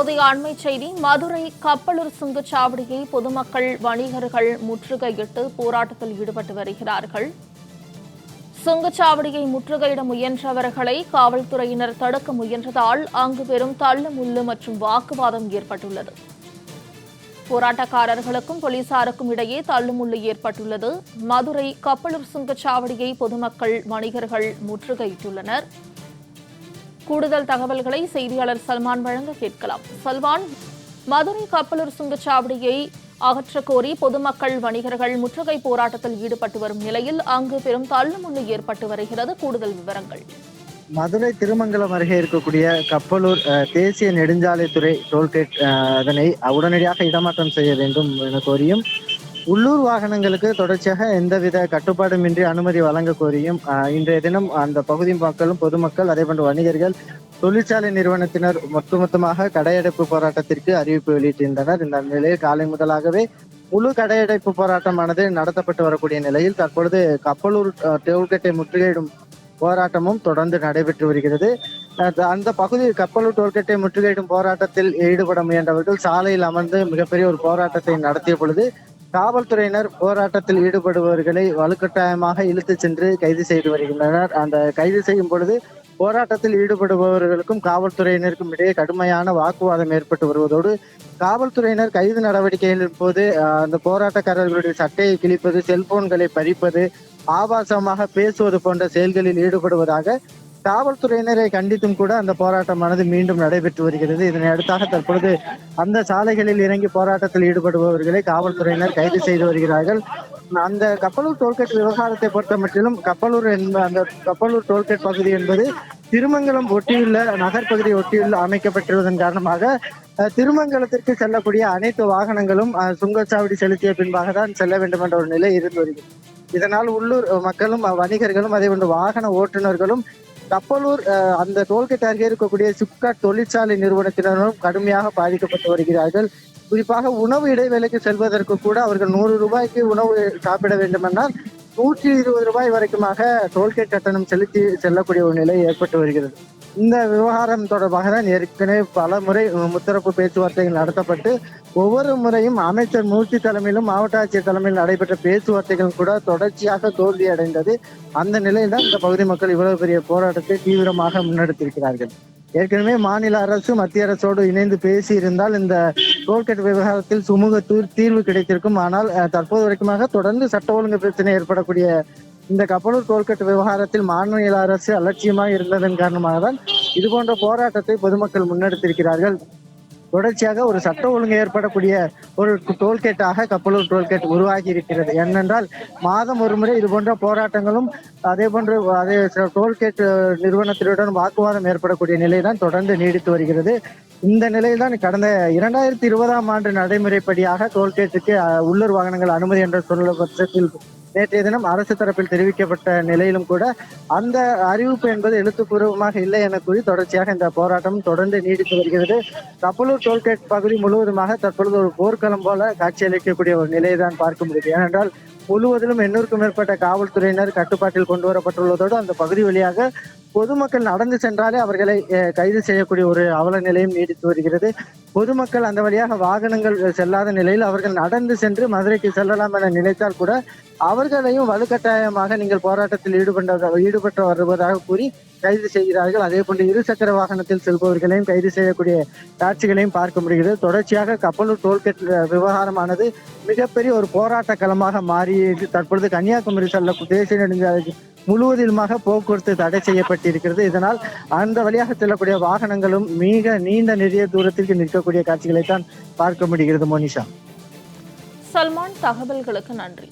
தற்போதைய அண்மை செய்தி. மதுரை கப்பலூர் சுங்கச்சாவடியை பொதுமக்கள், வணிகர்கள் முற்றுகையிட்டு போராட்டத்தில் ஈடுபட்டு வருகிறார்கள். சுங்கச்சாவடியை முற்றுகையிட முயன்றவர்களை காவல்துறையினர் தடுக்க முயன்றதால் அங்கு பெரும் தள்ளுமுள்ளு மற்றும் வாக்குவாதம் ஏற்பட்டுள்ளது. போராட்டக்காரர்களுக்கும் போலீசாருக்கும் இடையே தள்ளுமுள்ளு ஏற்பட்டுள்ளது. மதுரை கப்பலூர் சுங்கச்சாவடியை பொதுமக்கள், வணிகர்கள் முற்றுகையிட்டுள்ளனர். கூடுதல் தகவல்களை செய்தியாளர் சல்மான் வழங்க கேட்கலாம். சல்மான், மதுரை கப்பலூர் சுங்கச்சாவடியை அகற்றக் கோரி பொதுமக்கள், வணிகர்கள் முற்றுகை போராட்டத்தில் ஈடுபட்டு வரும் நிலையில் அங்கு பெரும் தள்ளுமுள்ளு ஏற்பட்டு வருகிறது. கூடுதல் விவரங்கள். மதுரை திருமங்கலம் அருகே இருக்கக்கூடிய கப்பலூர் தேசிய நெடுஞ்சாலைத்துறை டோல்கேட் அதனை உடனடியாக இடமாற்றம் செய்ய வேண்டும் என கோரியும், உள்ளூர் வாகனங்களுக்கு தொடர்ச்சியாக எந்தவித கட்டுப்பாடுமின்றி அனுமதி வழங்க கோரியும் இன்றைய தினம் அந்த பகுதி மக்களும், பொதுமக்கள், அதேபோன்று வணிகர்கள், தொழிற்சாலை நிறுவனத்தினர் மொத்தமாக கடையடைப்பு போராட்டத்திற்கு அறிவிப்பு வெளியிட்டிருந்தனர். இந்த நிலையில் காலை முதலாகவே முழு கடையடைப்பு போராட்டமானது நடத்தப்பட்டு வரக்கூடிய நிலையில் தற்பொழுது கப்பலூர் டோல்கேட்டை முற்றுகையிடும் போராட்டமும் தொடர்ந்து நடைபெற்று வருகிறது. அந்த பகுதி கப்பலூர் டோல்கேட்டை முற்றுகையிடும் போராட்டத்தில் ஈடுபட முயன்றவர்கள் சாலையில் அமர்ந்து மிகப்பெரிய ஒரு போராட்டத்தை நடத்திய பொழுது காவல்துறையினர் போராட்டத்தில் ஈடுபடுபவர்களை வலுக்கட்டாயமாக இழுத்து சென்று கைது செய்து வருகின்றனர். அந்த கைது செய்யும் பொழுது போராட்டத்தில் ஈடுபடுபவர்களுக்கும் காவல்துறையினருக்கும் இடையே கடுமையான வாக்குவாதம் ஏற்பட்டு வருவதோடு காவல்துறையினர் கைது நடவடிக்கைகளின் போது அந்த போராட்டக்காரர்களுடைய சட்டையை கிழிப்பது, செல்போன்களை பறிப்பது, ஆபாசமாக பேசுவது போன்ற செயல்களில் ஈடுபடுவதாக காவல்துறையினரை கண்டித்தும் கூட அந்த போராட்டமானது மீண்டும் நடைபெற்று வருகிறது. இதனை அடுத்தாக தற்பொழுது அந்த சாலைகளில் இறங்கி போராட்டத்தில் ஈடுபடுபவர்களை காவல்துறையினர் கைது செய்து வருகிறார்கள். அந்த கப்பலூர் டோல்கேட் விவகாரத்தை பொறுத்த மட்டிலும் அந்த கப்பலூர் டோல்கேட் பகுதி என்பது திருமங்கலம் ஒட்டியுள்ள நகர்பகுதியை ஒட்டியுள்ள அமைக்கப்பட்டிருவதன் காரணமாக திருமங்கலத்திற்கு செல்லக்கூடிய அனைத்து வாகனங்களும் சுங்கச்சாவடி செலுத்திய பின்பாக தான் செல்ல வேண்டும் என்ற ஒரு நிலை இருந்து வருகிறது. இதனால் உள்ளூர் மக்களும், வணிகர்களும், அதே போன்று வாகன ஓட்டுநர்களும், கப்பலூர் அந்த டோல்கேட் அருகே இருக்கக்கூடிய சிப்காட் தொழிற்சாலை நிறுவனத்தினரும் கடுமையாக பாதிக்கப்பட்டு வருகிறார்கள். குறிப்பாக உணவு இடைவேளைக்கு செல்வதற்கு கூட அவர்கள் 100 ரூபாய்க்கு உணவு சாப்பிட வேண்டுமென்றால் 120 ரூபாய் வரைக்குமாக டோல்கேட் கட்டணம் செலுத்தி செல்லக்கூடிய ஒரு நிலை ஏற்பட்டு வருகிறது. இந்த விவகாரம் தொடர்பாக தான் ஏற்கனவே பல முறை முத்தரப்பு பேச்சுவார்த்தைகள் நடத்தப்பட்டு ஒவ்வொரு முறையும் அமைச்சர் மூர்த்தி தலைமையிலும் மாவட்ட ஆட்சியர் தலைமையில் நடைபெற்ற பேச்சுவார்த்தைகள் கூட தொடர்ச்சியாக தோல்வி அடைந்தது. அந்த நிலையில் தான் இந்த பகுதி மக்கள் இவ்வளவு பெரிய போராட்டத்தை தீவிரமாக முன்னெடுத்திருக்கிறார்கள். ஏற்கனவே மாநில அரசு மத்திய அரசோடு இணைந்து பேசி இருந்தால் இந்த டோல்கேட் விவகாரத்தில் சுமூக தீர்வு கிடைத்திருக்கும். ஆனால் தற்போது வரைக்குமாக தொடர்ந்து சட்ட ஒழுங்கு பிரச்சனை ஏற்படக்கூடிய இந்த கப்பலூர் டோல்கேட் விவகாரத்தில் மாநில அரசு அலட்சியமாக இருந்ததன் காரணமாக தான் இது போன்ற போராட்டத்தை பொதுமக்கள் முன்னெடுத்திருக்கிறார்கள். தொடர்ச்சியாக ஒரு சட்ட ஒழுங்கு ஏற்படக்கூடிய ஒரு டோல்கேட்டாக கப்பலூர் டோல்கேட் உருவாகி இருக்கிறது. ஏனென்றால் மாதம் ஒரு முறை இது போன்ற போராட்டங்களும் அதே டோல்கேட் நிறுவனத்தினுடன் வாக்குவாதம் ஏற்படக்கூடிய நிலைதான் தொடர்ந்து நீடித்து வருகிறது. இந்த நிலையில் தான் கடந்த 2020ஆம் ஆண்டு நடைமுறைப்படியாக டோல்கேட்டுக்கு உள்ளூர் வாகனங்கள் அனுமதி என்ற சொல்ல பட்சத்தில் நேற்றைய தினம் அரசு தரப்பில் தெரிவிக்கப்பட்ட நிலையிலும் கூட அந்த அறிவிப்பு என்பது எழுத்துப்பூர்வமாக இல்லை என கூறி தொடர்ச்சியாக இந்த போராட்டம் தொடர்ந்து நீடித்து வருகிறது. கப்பலூர் டோல்கேட் பகுதி முழுவதுமாக தற்பொழுது ஒரு போர்க்களம் போல காட்சியளிக்கக்கூடிய ஒரு நிலையை தான் பார்க்க முடியுது. ஏனென்றால் முழுவதிலும் 800க்கும் மேற்பட்ட காவல்துறையினர் கட்டுப்பாட்டில் கொண்டு வரப்பட்டுள்ளதோடு அந்த பகுதி வழியாக பொதுமக்கள் நடந்து சென்றாலே அவர்களை கைது செய்யக்கூடிய ஒரு அவல நிலையும் நீடித்து வருகிறது. பொதுமக்கள் அந்த வழியாக வாகனங்கள் செல்லாத நிலையில் அவர்கள் நடந்து சென்று மதுரைக்கு செல்லலாம் என நினைத்தால் கூட அவர்களையும் வலுக்கட்டாயமாக நீங்கள் போராட்டத்தில் ஈடுபட்டு வருவதாக கூறி கைது செய்கிறார்கள். அதே போன்று இருசக்கர வாகனத்தில் செல்பவர்களையும் கைது செய்யக்கூடிய காட்சிகளையும் பார்க்க முடிகிறது. தொடர்ச்சியாக கப்பலூர் டோல்கேட் விவகாரமானது மிகப்பெரிய ஒரு போராட்ட களமாக மாறி தற்பொழுது கன்னியாகுமரி செல்ல தேசிய நெடுஞ்சாலை முழுவதிலுமாக போக்குவரத்து தடை செய்யப்பட்டிருக்கிறது. இதனால் அந்த வழியாக செல்லக்கூடிய வாகனங்களும் மிக நீண்ட நெடிய தூரத்திற்கு நிற்கக்கூடிய காட்சிகளை தான் பார்க்க முடிகிறது. மோனிஷா. சல்மான், தகவல்களுக்கு நன்றி.